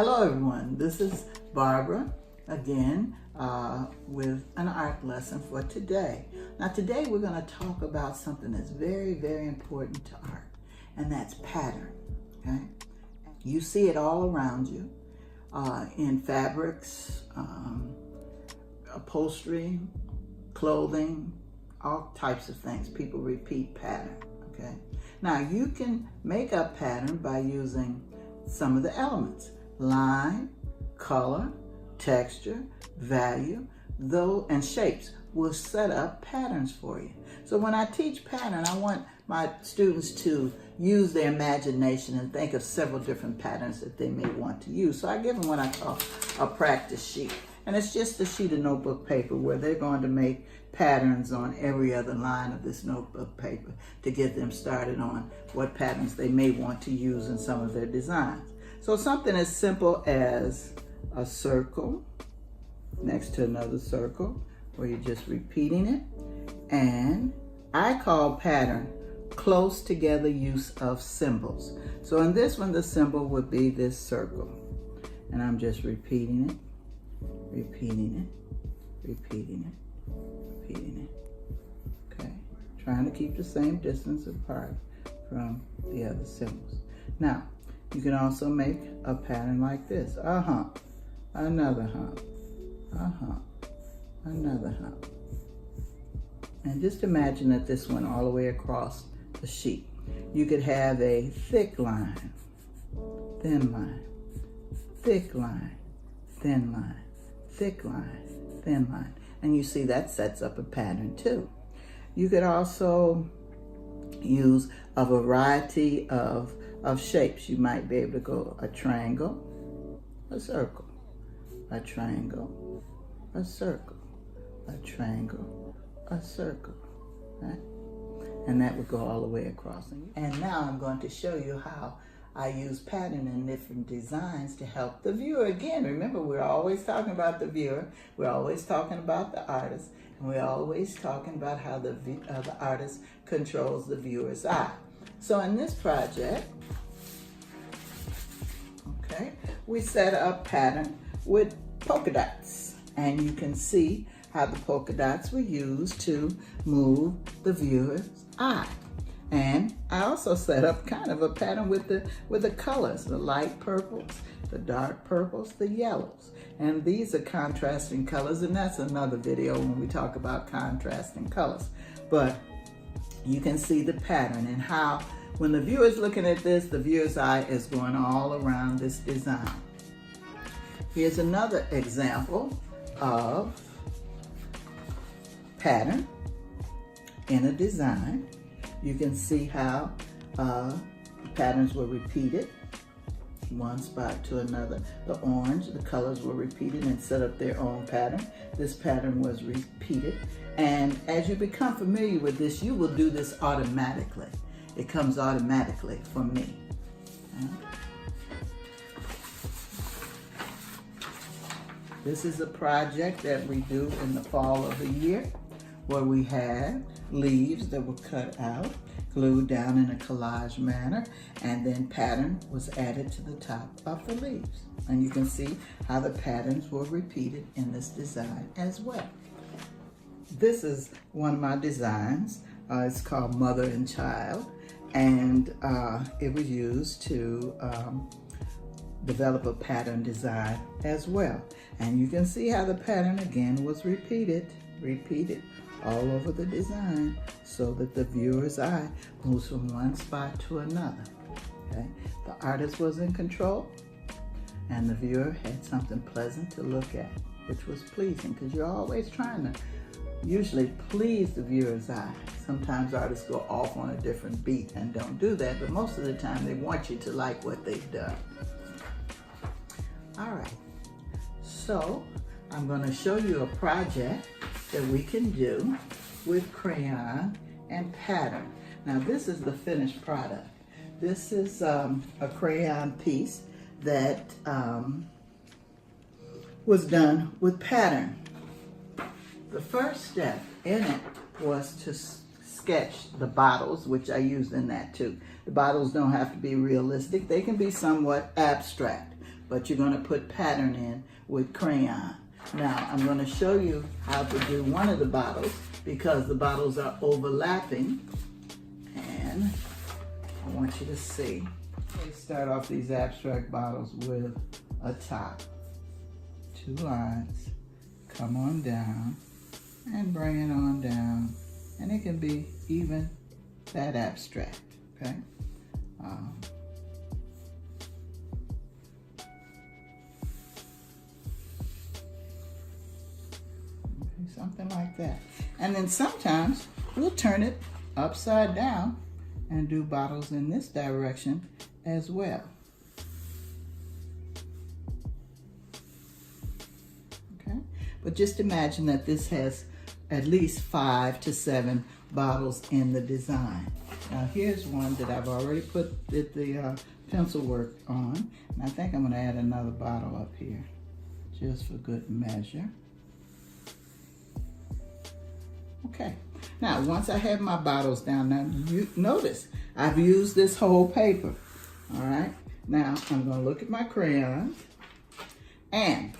Hello everyone, this is Barbara again with an art lesson for today. Now today we're going to talk about something that's very, very important to art, and that's pattern. Okay, you see it all around you in fabrics, upholstery, clothing, all types of things. People repeat pattern. Okay, now you can make a pattern by using some of the elements: line, color, texture, value, and shapes will set up patterns for you. So when I teach pattern, I want my students to use their imagination and think of several different patterns that they may want to use. So I give them what I call a practice sheet. And it's just a sheet of notebook paper where they're going to make patterns on every other line of this notebook paper to get them started on what patterns they may want to use in some of their designs. So something as simple as a circle next to another circle where you're just repeating it. And I call pattern close together use of symbols. So in this one, the symbol would be this circle. And I'm just repeating it, repeating it, repeating it, repeating it. Okay, trying to keep the same distance apart from the other symbols. Now, you can also make a pattern like this: a hump, another hump, a hump, another hump. And just imagine that this went all the way across the sheet. You could have a thick line, thin line, thick line, thin line, thick line, thin line. And you see that sets up a pattern too. You could also use a variety of shapes. You might be able to go a triangle, a circle, a triangle, a circle, a triangle, a circle, right? And that would go all the way across. And now I'm going to show you how I use pattern in different designs to help the viewer. Again, remember, we're always talking about the viewer, we're always talking about the artist, and we're always talking about how the artist controls the viewer's eye. So in this project, okay, we set up pattern with polka dots, and you can see how the polka dots were used to move the viewer's eye. And I also set up kind of a pattern with the colors, the light purples, the dark purples, the yellows. And these are contrasting colors, and that's another video when we talk about contrasting colors. But you can see the pattern and how when the viewer is looking at this, the viewer's eye is going all around this design. Here's another example of pattern in a design. You can see how patterns were repeated one spot to another. The orange, the colors were repeated and set up their own pattern. This pattern was repeated. And as you become familiar with this, you will do this automatically. It comes automatically for me. This is a project that we do in the fall of the year, where we had leaves that were cut out, glued down in a collage manner, and then pattern was added to the top of the leaves. And you can see how the patterns were repeated in this design as well. This is one of my designs. It's called Mother and Child, and it was used to develop a pattern design as well. And you can see how the pattern again was repeated all over the design so that the viewer's eye moves from one spot to another. Okay? The artist was in control, and the viewer had something pleasant to look at, which was pleasing, because you're always trying to usually please the viewer's eye. Sometimes artists go off on a different beat and don't do that, but most of the time they want you to like what they've done. All right, so I'm going to show you a project that we can do with crayon and pattern. Now this is the finished product. This is a crayon piece that was done with pattern. The first step in it was to sketch the bottles, which I used in that too. The bottles don't have to be realistic. They can be somewhat abstract. but you're going to put pattern in with crayon. Now, I'm going to show you how to do one of the bottles because the bottles are overlapping, and I want you to see. They start off these abstract bottles with a top, 2 lines, come on down, and bring it on down, and it can be even that abstract, okay? Something like that. And then sometimes we'll turn it upside down and do bottles in this direction as well. Okay, but just imagine that this has at least 5 to 7 bottles in the design. Now here's one that I've already put the pencil work on, and I think I'm going to add another bottle up here just for good measure. Okay, now once I have my bottles down, now you notice I've used this whole paper. All right, now I'm going to look at my crayons, and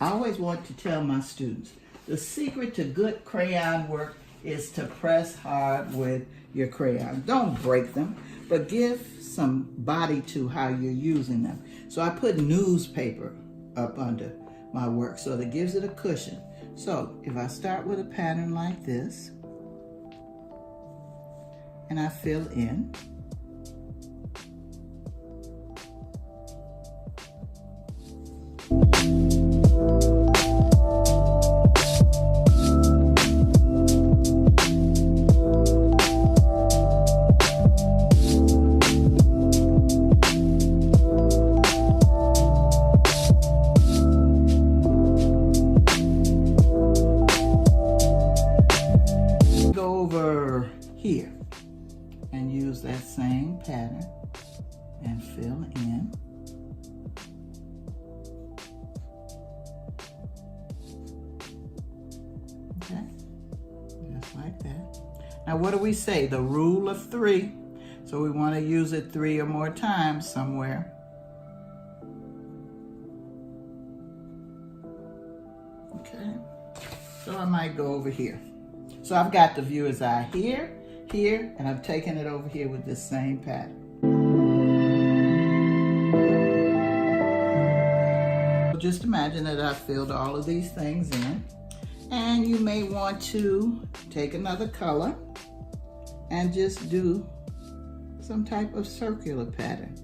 I always want to tell my students the secret to good crayon work is to press hard with your crayons. Don't break them, but give some body to how you're using them. So I put newspaper up under my work so that gives it a cushion. So if I start with a pattern like this, and I fill in, here and use that same pattern and fill in. Okay, just like that. Now what do we say? The rule of 3. So we want to use it 3 or more times somewhere. Okay, so I might go over here. So I've got the viewer's eye here, here, and I've taken it over here with this same pattern. Just imagine that I've filled all of these things in, and you may want to take another color and just do some type of circular pattern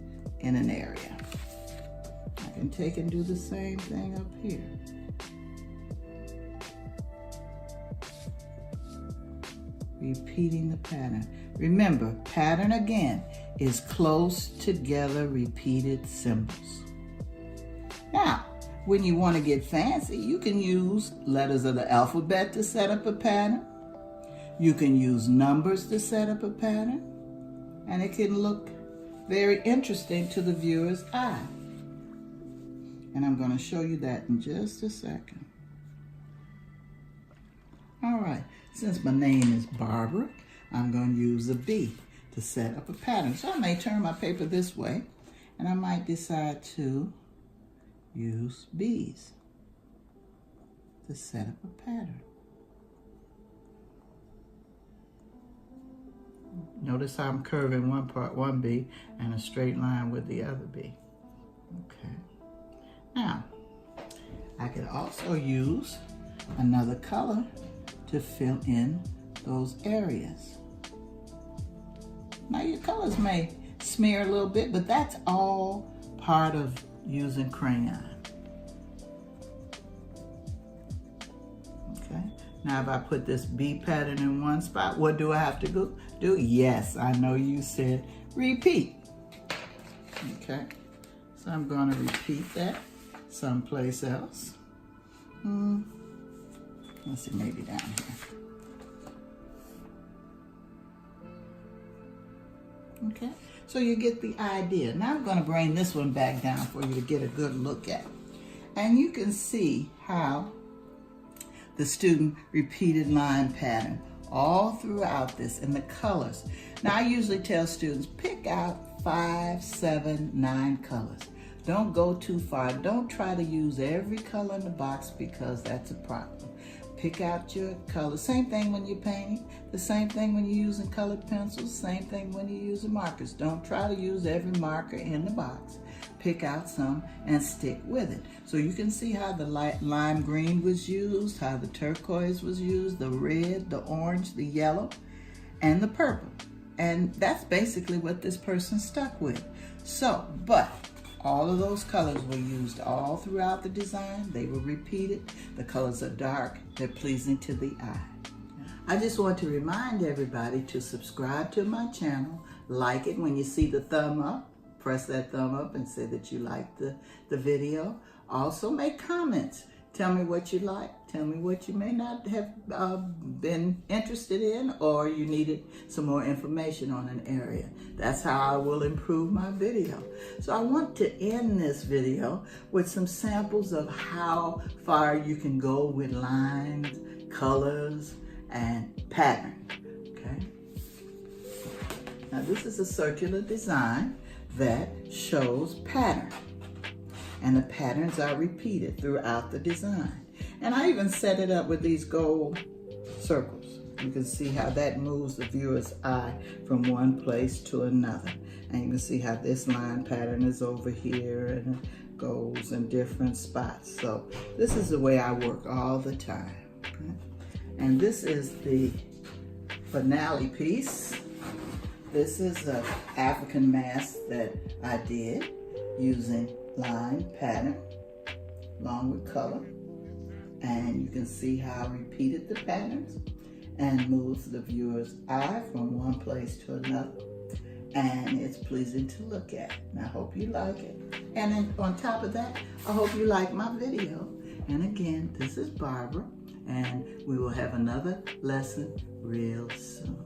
in an area. I can take and do the same thing up here. Repeating the pattern. Remember, pattern again is close together repeated symbols. Now, when you want to get fancy, you can use letters of the alphabet to set up a pattern. You can use numbers to set up a pattern, and it can look very interesting to the viewer's eye. And I'm going to show you that in just a second. All right, since my name is Barbara, I'm going to use a B to set up a pattern. So I may turn my paper this way, and I might decide to use B's to set up a pattern. Notice how I'm curving one part, one B, and a straight line with the other B. Okay. Now, I could also use another color to fill in those areas. Now your colors may smear a little bit, but that's all part of using crayon. Okay, now if I put this B pattern in one spot, what do I have to do? Yes, I know you said repeat. Okay, so I'm going to repeat that someplace else. Let's see, maybe down here. Okay, so you get the idea. Now I'm going to bring this one back down for you to get a good look at. And you can see how the student repeated line pattern all throughout this and the colors. Now I usually tell students pick out 5, 7, 9 colors. Don't go too far. Don't try to use every color in the box because that's a problem. Pick out your color. Same thing when you're painting. The same thing when you're using colored pencils. Same thing when you're using markers. Don't try to use every marker in the box. Pick out some and stick with it. So you can see how the light lime green was used, how the turquoise was used, the red, the orange, the yellow, and the purple. And that's basically what this person stuck with. So, but all of those colors were used all throughout the design. They were repeated. The colors are dark. They're pleasing to the eye. I just want to remind everybody to subscribe to my channel. Like it when you see the thumb up. Press that thumb up and say that you liked the video. Also make comments. Tell me what you like. Tell me what you may not have been interested in, or you needed some more information on an area. That's how I will improve my video. So I want to end this video with some samples of how far you can go with lines, colors, and pattern. Okay. Now this is a circular design that shows pattern. And the patterns are repeated throughout the design. And I even set it up with these gold circles. You can see how that moves the viewer's eye from one place to another. And you can see how this line pattern is over here and it goes in different spots. So this is the way I work all the time. Okay? And this is the finale piece. This is an African mask that I did using line pattern along with color, and you can see how I repeated the patterns and moves the viewer's eye from one place to another, and it's pleasing to look at. And I hope you like it. And then on top of that, I hope you like my video. And again, this is Barbara, and we will have another lesson real soon.